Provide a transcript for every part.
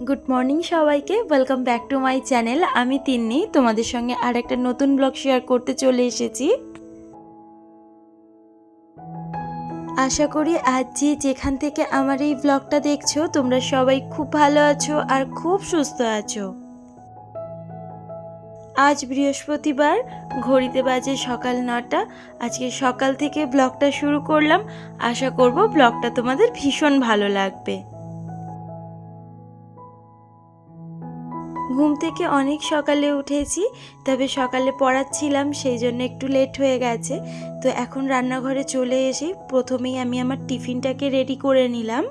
Good morning সবাইকে, welcome back to my channel. আমি তিন্নি তোমাদের সঙ্গে আর একটা নতুন ব্লগ শেয়ার করতে চলে এসেছি। আশা করি আজ যেখান থেকে আমার এই ব্লগটা দেখছো তোমরা সবাই খুব ভালো আছো আর খুব সুস্থ আছো। আজ বৃহস্পতিবার, ঘড়িতে বাজে সকাল 9টা। আজকে সকাল থেকে ব্লগটা শুরু করলাম। আশা করব ব্লগটা তোমাদের ভীষণ ভালো লাগবে। ঘুম থেকে অনেক সকালে উঠেছি, তবে সকালে পড়াচ্ছিলাম সেই জন্য একটু লেট হয়ে গেছে। তো এখন রান্নাঘরে চলে এসে প্রথমেই আমি আমার টিফিনটাকে রেডি করে নিলাম।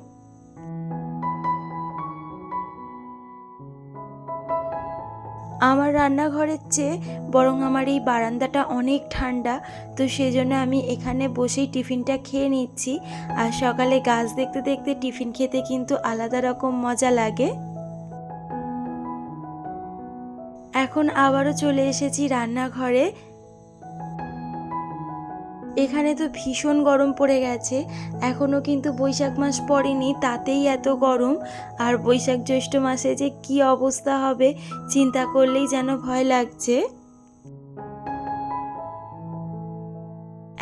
আমার রান্নাঘরের চেয়ে বরং আমার এই বারান্দাটা অনেক ঠান্ডা, তো সেই জন্য আমি এখানে বসেই টিফিনটা খেয়ে নিচ্ছি। আর সকালে গাছ দেখতে দেখতে টিফিন খেতে কিন্তু আলাদা রকম মজা লাগে। এখন আবারও চলে এসেছি রান্নাঘরে। এখানে তো ভীষণ গরম পড়ে গেছে, এখনও কিন্তু বৈশাখ মাস পড়েনি, তাতেই এত গরম। আর বৈশাখ জ্যৈষ্ঠ মাসে যে কি অবস্থা হবে চিন্তা করলেই যেন ভয় লাগছে।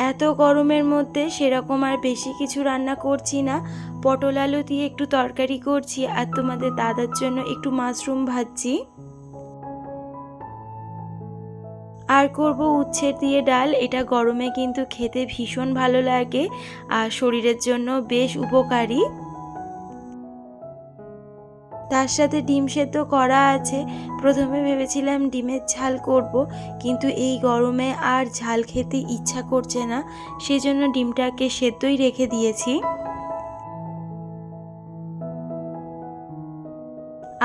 এত গরমের মধ্যে সেরকম আর বেশি কিছু রান্না করছি না, পটল আলু দিয়ে একটু তরকারি করছি আর তোমাদের দাদার জন্য একটু মাশরুম ভাজছি। আর করব উচ্ছে দিয়ে ডাল। এটা গরমে কিন্তু খেতে ভীষণ ভালো লাগে আর শরীরের জন্য বেশ উপকারী। তার সাথে ডিম সেদ্ধ করা আছে। প্রথমে ভেবেছিলাম ডিমের ঝাল করব, কিন্তু এই গরমে আর ঝাল খেতে ইচ্ছা করছে না, সেজন্য ডিমটাকে সেদ্ধই রেখে দিয়েছি।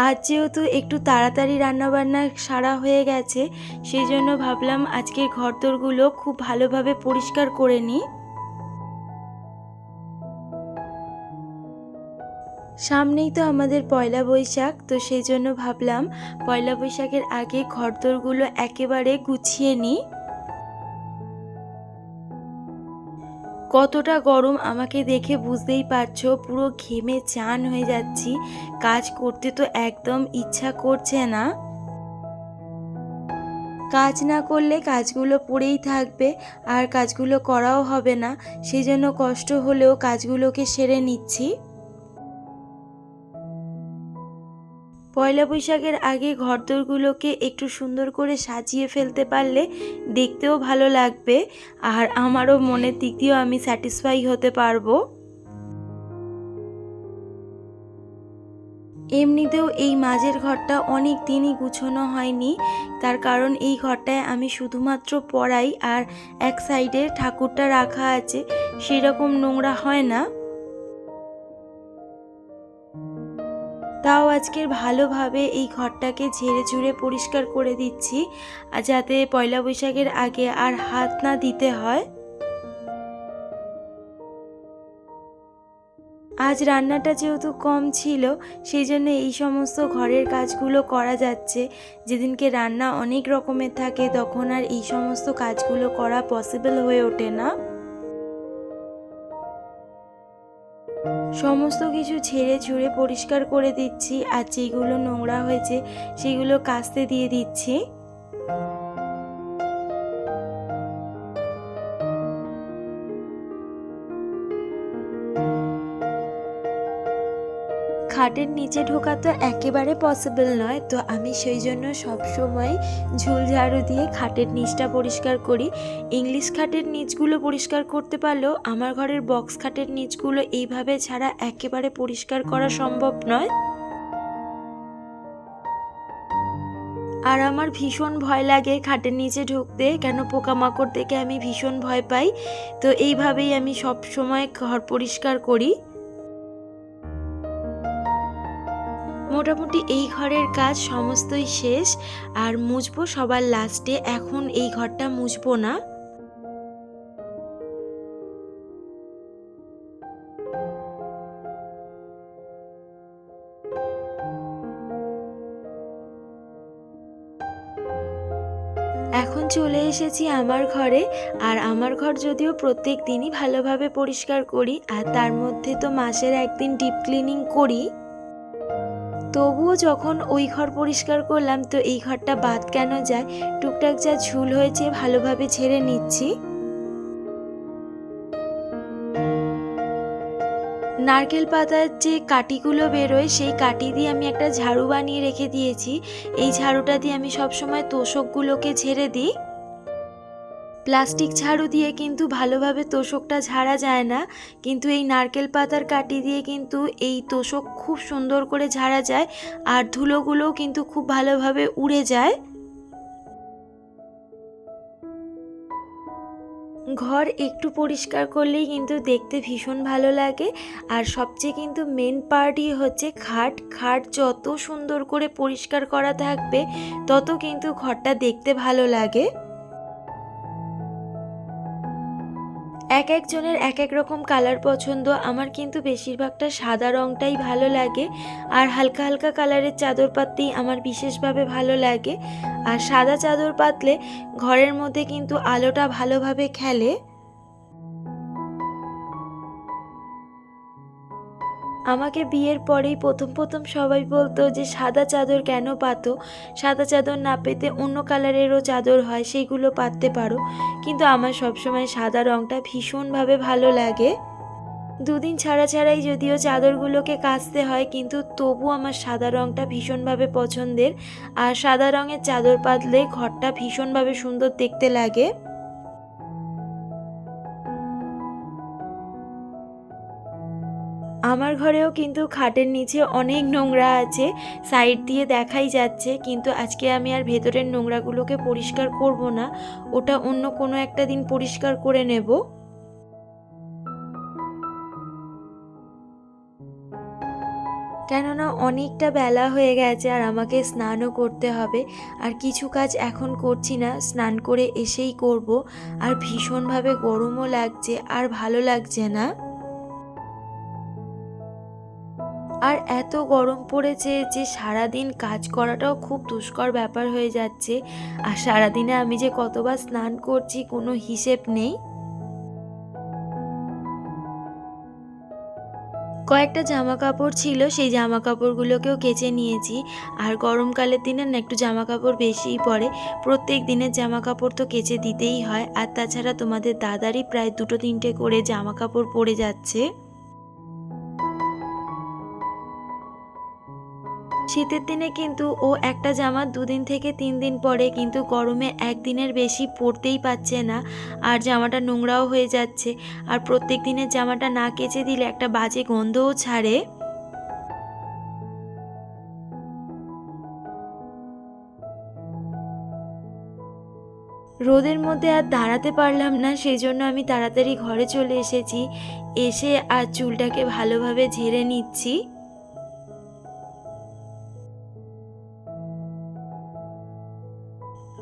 আজ যেহেতু একটু তাড়াতাড়ি রান্নাবান্না সারা হয়ে গেছে, সেই জন্য ভাবলাম আজকের ঘরদোরগুলো খুব ভালোভাবে পরিষ্কার করে নিই। সামনেই তো আমাদের পয়লা বৈশাখ, তো সেই জন্য ভাবলাম পয়লা বৈশাখের আগে ঘরদোরগুলো একেবারে গুছিয়ে নিই। কতটা গরম আমাকে দেখে বুঝতেই পারছো, পুরো ঘেমে চান হয়ে যাচ্ছি। কাজ করতে তো একদম ইচ্ছা করছে না। কাজ না করলে কাজগুলো পড়েই থাকবে আর কাজগুলো করাও হবে না, সেই জন্য কষ্ট হলেও কাজগুলোকে সেরে নিচ্ছি। পয়লা বৈশাখের আগে ঘরদোরগুলোকে একটু সুন্দর করে সাজিয়ে ফেলতে পারলে দেখতেও ভালো লাগবে আর আমারও মনের দিক দিয়েও আমি স্যাটিসফাই হতে পারবো। এমনিতেও এই মাঝের ঘরটা অনেক দিনই গুছানো হয়নি, তার কারণ এই ঘরটায় আমি শুধুমাত্র পড়াই আর এক সাইডে ঠাকুরটা রাখা আছে, সেরকম নোংরা হয় না। তাও আজকের ভালোভাবে এই ঘরটাকে ঝেড়ে ঝুড়ে পরিষ্কার করে দিচ্ছি, আর যাতে পয়লা বৈশাখের আগে আর হাত না দিতে হয়। আজ রান্নাটা যেহেতু কম ছিল, সেই জন্য এই সমস্ত ঘরের কাজগুলো করা যাচ্ছে। যেদিনকে রান্না অনেক রকমের থাকে তখন আর এই সমস্ত কাজগুলো করা পসিবল হয়ে ওঠে না। সমস্ত কিছু ঝেড়ে ঝুড়ে পরিষ্কার করে দিচ্ছি আর যেগুলো নোংরা হয়েছে সেগুলো কাচতে দিয়ে দিচ্ছি। খাটের নিচে ঢোকা তো একেবারে পসিবল নয়, তো আমি সেই জন্য সবসময় ঝুল ঝাড়ু দিয়ে খাটের নিচটা পরিষ্কার করি। ইংলিশ খাটের নিচগুলো পরিষ্কার করতে পারলেও আমার ঘরের বক্স খাটের নিচগুলো এইভাবে ছাড়া একেবারে পরিষ্কার করা সম্ভব নয়। আর আমার ভীষণ ভয় লাগে খাটের নিচে ঢুকতে, কেন পোকামাকড় দেখে আমি ভীষণ ভয় পাই। তো এইভাবেই আমি সব সময় ঘর পরিষ্কার করি। মোটামুটি এই ঘরের কাজ সমস্তই শেষ, আর মুছবো সবার লাস্টে, এখন এই ঘরটা মুছবো না। এখন চলে এসেছি আমার ঘরে, আর আমার ঘর যদিও প্রত্যেক দিনই ভালোভাবে পরিষ্কার করি, আর তার মধ্যে তো মাসের একদিন ডিপ ক্লিনিং করি। তবুও যখন ওই ঘর পরিষ্কার করলাম তো এই ঘরটা বাদ কেন যায়, টুকটাক যা ঝুল হয়েছে ভালোভাবে ঝেড়ে নিচ্ছি। নারকেল পাতার যে কাঠিগুলো বেরোয় সেই কাঠি দিয়ে আমি একটা ঝাড়ু বানিয়ে রেখে দিয়েছি। এই ঝাড়ুটা দিয়ে আমি সবসময় তোষকগুলোকে ঝেড়ে দিই। প্লাস্টিক ঝাড়ু দিয়ে কিন্তু ভালোভাবে তোষকটা ঝাড়া যায় না, কিন্তু এই নারকেল পাতার কাঠি দিয়ে কিন্তু এই তোষক খুব সুন্দর করে ঝাড়া যায়, আর ধুলোগুলোও কিন্তু খুব ভালোভাবে উড়ে যায়। ঘর একটু পরিষ্কার করলেই কিন্তু দেখতে ভীষণ ভালো লাগে। আর সবচেয়ে কিন্তু মেন পার্টই হচ্ছে খাট। খাট যত সুন্দর করে পরিষ্কার করা থাকবে তত কিন্তু ঘরটা দেখতে ভালো লাগে। এক একজনের এক এক রকম কালার পছন্দ, আমার কিন্তু বেশিরভাগটা সাদা রঙটাই ভালো লাগে, আর হালকা হালকা কালারের চাদর পাততেই আমার বিশেষভাবে ভালো লাগে। আর সাদা চাদর পাতলে ঘরের মধ্যে কিন্তু আলোটা ভালোভাবে খেলে। আমাকে বিয়ের পরেই প্রথম সবাই বলতো যে সাদা চাদর কেন পাতো, সাদা চাদর না পেতে অন্য কালারেরও চাদর হয় সেইগুলো পাততে পারো, কিন্তু আমার সবসময় সাদা রঙটা ভীষণভাবে ভালো লাগে। দুদিন ছাড়া ছাড়াই যদিও চাদরগুলোকে কাচতে হয়, কিন্তু তবু আমার সাদা রঙটা ভীষণভাবে পছন্দের। আর সাদা রঙের চাদর পাতলে ঘরটা ভীষণভাবে সুন্দর দেখতে লাগে। আমার ঘরেও কিন্তু খাটের নিচে অনেক নোংরা আছে, সাইড দিয়ে দেখাই যাচ্ছে, কিন্তু আজকে আমি আর ভেতরের নোংরাগুলোকে পরিষ্কার করব না, ওটা অন্য কোনো একটা দিন পরিষ্কার করে নেব। কেননা অনেকটা বেলা হয়ে গেছে আর আমাকে স্নানও করতে হবে। আর কিছু কাজ এখন করছি না, স্নান করে এসেই করব। আর ভীষণভাবে গরমও লাগছে আর ভালো লাগছে না। আর এত গরম পড়েছে যে সারাদিন কাজ করাটাও খুব দুষ্কর ব্যাপার হয়ে যাচ্ছে। আর সারাদিনে আমি যে কতবার স্নান করছি কোনো হিসেব নেই। কয়েকটা জামা কাপড় ছিল, সেই জামা কাপড়গুলোকেও কেচে নিয়েছি। আর গরমকালের দিনে না একটু জামা কাপড় বেশিই পড়ে, প্রত্যেক দিনের জামা কাপড় তো কেচে দিতেই হয়। আর তাছাড়া তোমাদের দাদারই প্রায় 2-3টে করে জামা কাপড় পড়ে যাচ্ছে। শীতের দিনে কিন্তু ও একটা জামা 2 দিন থেকে 3 দিন পরে, কিন্তু গরমে একদিনের বেশি পরতেই পারছে না, আর জামাটা নোংরাও হয়ে যাচ্ছে। আর প্রত্যেক দিনের জামাটা না কেচে দিলে একটা বাজে গন্ধও ছাড়ে। রোদের মধ্যে আর দাঁড়াতে পারলাম না, সেই জন্য আমি তাড়াতাড়ি ঘরে চলে এসেছি। এসে আর চুলটাকে ভালোভাবে ঝেড়ে নিচ্ছি।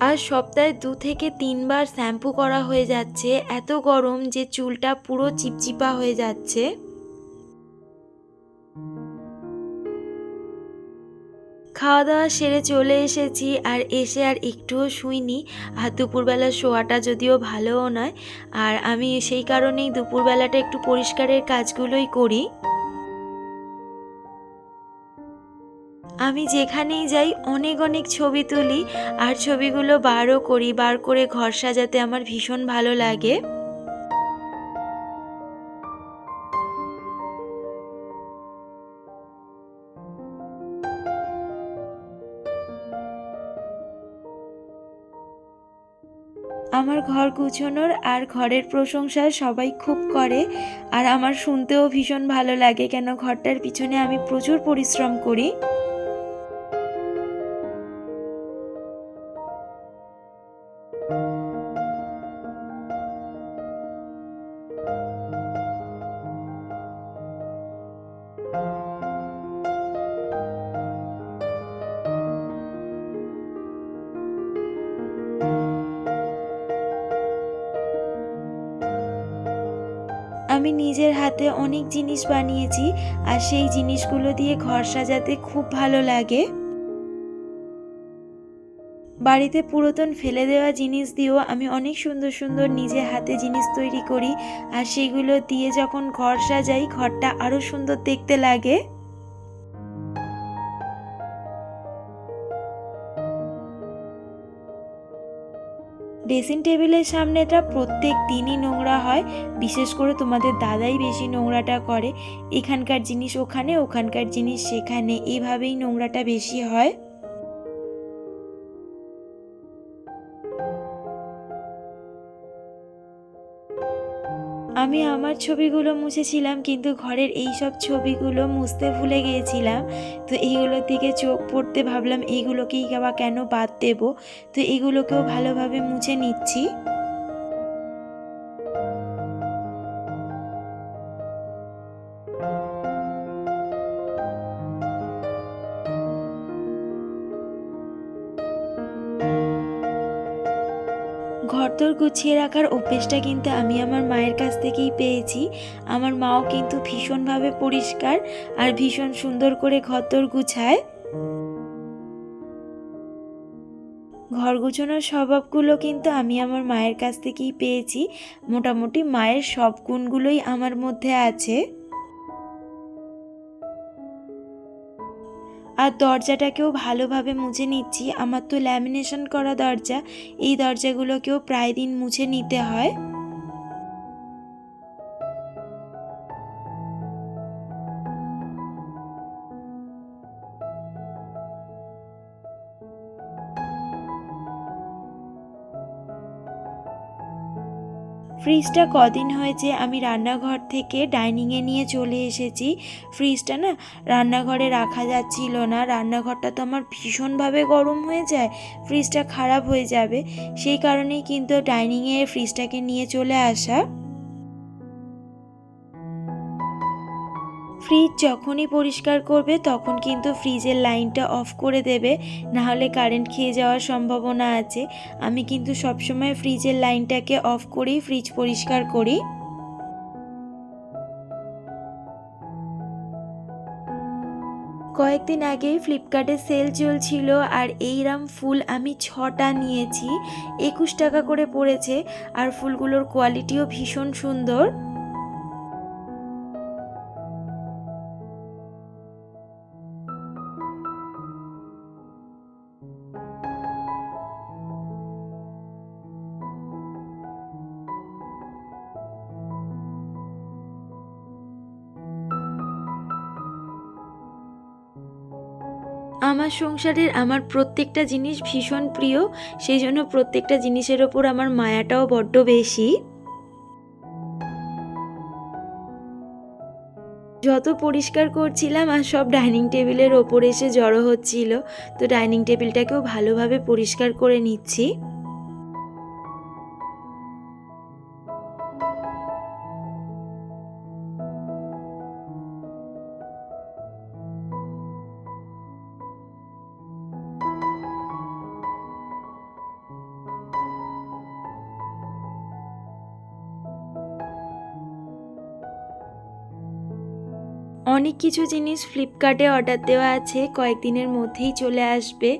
আর সপ্তাহে 2 থেকে 3 বার শ্যাম্পু করা হয়ে যাচ্ছে, এত গরম যে চুলটা পুরো চিপচিপা হয়ে যাচ্ছে। খাওয়া দাওয়া সেরে চলে এসেছি, আর এসে আর একটুও শুইনি। আর দুপুরবেলা শোয়াটা যদিও ভালোও নয়, আর আমি সেই কারণেই দুপুরবেলাটা একটু পরিষ্কারের কাজগুলোই করি। আমি যেখানেই যাই অনেক অনেক ছবি তুলি, আর ছবিগুলো বারও করি। বার করে ঘর সাজাতে আমার ভীষণ ভালো লাগে। আমার ঘর গুছানোর আর ঘরের প্রশংসা সবাই খুব করে, আর আমার শুনতেও ভীষণ ভালো লাগে, কেন ঘরটার পিছনে আমি প্রচুর পরিশ্রম করি। আমি নিজের হাতে অনেক জিনিস বানিয়েছি, আর সেই জিনিসগুলো দিয়ে ঘর সাজাতে খুব ভালো লাগে। বাড়িতে পুরাতন ফেলে দেওয়া জিনিস দিয়েও আমি অনেক সুন্দর সুন্দর নিজে হাতে জিনিস তৈরি করি, আর সেগুলো দিয়ে যখন ঘর সাজাই ঘরটা আরও সুন্দর দেখতে লাগে। ড্রেসিং টেবিলের সামনেটা প্রত্যেক দিনই নোংরা হয়, বিশেষ করে তোমাদের দাদাই বেশি নোংরাটা করে। এখানকার জিনিস ওখানে, ওখানকার জিনিস সেখানে, এইভাবেই নোংরাটা বেশি হয়। আমি আমার ছবিগুলো মুছেছিলাম, কিন্তু ঘরের এই সব ছবিগুলো মুছতে ভুলে গিয়েছিলাম। তো এইগুলোর দিকে চোখ পড়তে ভাবলাম এইগুলোকেই বা কেন বাদ দেবো। তো এগুলোকেও ভালোভাবে মুছে নিচ্ছি। ঘরদোর গুছিয়ে রাখার অভ্যেসটা কিন্তু আমি আমার মায়ের কাছ থেকেই পেয়েছি। আমার মাও কিন্তু ভীষণভাবে পরিষ্কার আর ভীষণ সুন্দর করে ঘরদোর গুছায়। ঘর গোছানোর স্বভাবগুলো কিন্তু আমি আমার মায়ের কাছ থেকেই পেয়েছি। মোটামুটি মায়ের সব গুণগুলোই আমার মধ্যে আছে। আর দরজাটাকেও ভালোভাবে মুছে নিচ্ছি। আমার তো ল্যামিনেশন করা দরজা, এই দরজাগুলোকেও প্রায় দিন মুছে নিতে হয়। ফ্রিজটা কদিন হয়েছে আমি রান্নাঘর থেকে ডাইনিংয়ে নিয়ে চলে এসেছি। ফ্রিজটা না রান্নাঘরে রাখা যাচ্ছিল না, রান্নাঘরটা তো আমার ভীষণভাবে গরম হয়ে যায়, ফ্রিজটা খারাপ হয়ে যাবে। সেই কারণেই কিন্তু ডাইনিংয়ে ফ্রিজটাকে নিয়ে চলে আসা। ফ্রিজ যখনই পরিষ্কার করবে তখন কিন্তু ফ্রিজের লাইনটা অফ করে দেবে, নাহলে কারেন্ট খেয়ে যাওয়ার সম্ভাবনা আছে। আমি কিন্তু সবসময় ফ্রিজের লাইনটাকে অফ করেই ফ্রিজ পরিষ্কার করি। কয়েকদিন আগেই ফ্লিপকার্টে সেল চলছিল, আর এইরকম ফুল আমি 6টা নিয়েছি। 21 টাকা করে পড়েছে, আর ফুলগুলোর কোয়ালিটিও ভীষণ সুন্দর। আমার সংসারের আমার প্রত্যেকটা জিনিস ভীষণ প্রিয়, সেই জন্য প্রত্যেকটা জিনিসের ওপর আমার মায়াটাও বড্ড বেশি। যত পরিষ্কার করছিলাম আর সব ডাইনিং টেবিলের ওপর এসে জড়ো হচ্ছিল, তো ডাইনিং টেবিলটাকেও ভালোভাবে পরিষ্কার করে নিচ্ছি। অনেক কিছু জিনিস ফ্লিপকার্টে অর্ডার দেওয়া আছে, কয়েকদিনের মধ্যেই চলে আসবে।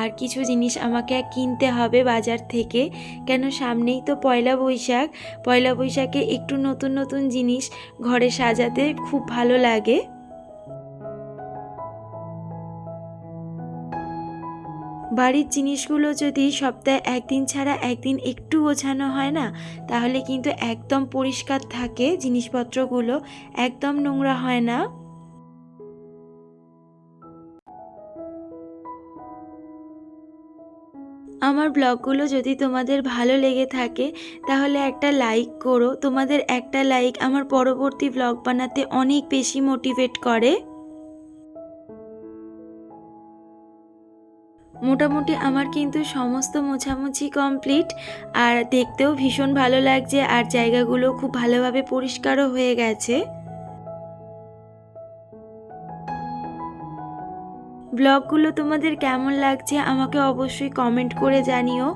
আর কিছু জিনিস আমাকে কিনতে হবে বাজার থেকে, কেন সামনেই তো পয়লা বৈশাখ। পয়লা বৈশাখে একটু নতুন নতুন জিনিস ঘরে সাজাতে খুব ভালো লাগে। বাড়ির জিনিসগুলো যদি সপ্তাহে একদিন ছাড়া একদিন একটু গোছানো হয় না, তাহলে কিন্তু একদম পরিষ্কার থাকে, জিনিসপত্রগুলো একদম নোংরা হয় না। আমার ব্লগগুলো যদি তোমাদের ভালো লেগে থাকে তাহলে একটা লাইক করো। তোমাদের একটা লাইক আমার পরবর্তী ব্লগ বানাতে অনেক বেশি মোটিভেট করে। মোটামুটি আমার কিন্তু সমস্ত মোছামুছি কমপ্লিট, আর দেখতেও ভীষণ ভালো লাগছে, আর জায়গাগুলো খুব ভালোভাবে পরিষ্কারও হয়ে গেছে। ব্লগগুলো তোমাদের কেমন লাগছে আমাকে অবশ্যই কমেন্ট করে জানিও।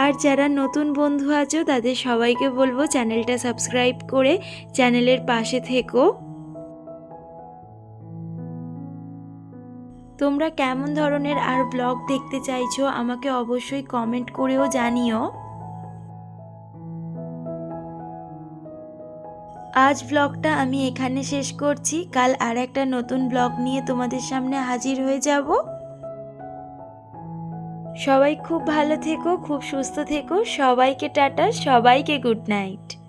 আর যারা নতুন বন্ধু আছো তাদের সবাইকে বলবো চ্যানেলটা সাবস্ক্রাইব করে চ্যানেলের পাশে থেকো। তোমরা কেমন ধরনের আর ব্লগ দেখতে চাইছো আমাকে অবশ্যই কমেন্ট করেও জানিও। আজ ব্লগটা আমি এখানে শেষ করছি। কাল আর একটা নতুন ব্লগ নিয়ে তোমাদের সামনে হাজির হয়ে যাব। সবাই খুব ভালো থেকো, খুব সুস্থ থেকো। সবাইকে টাটা, সবাইকে গুড নাইট।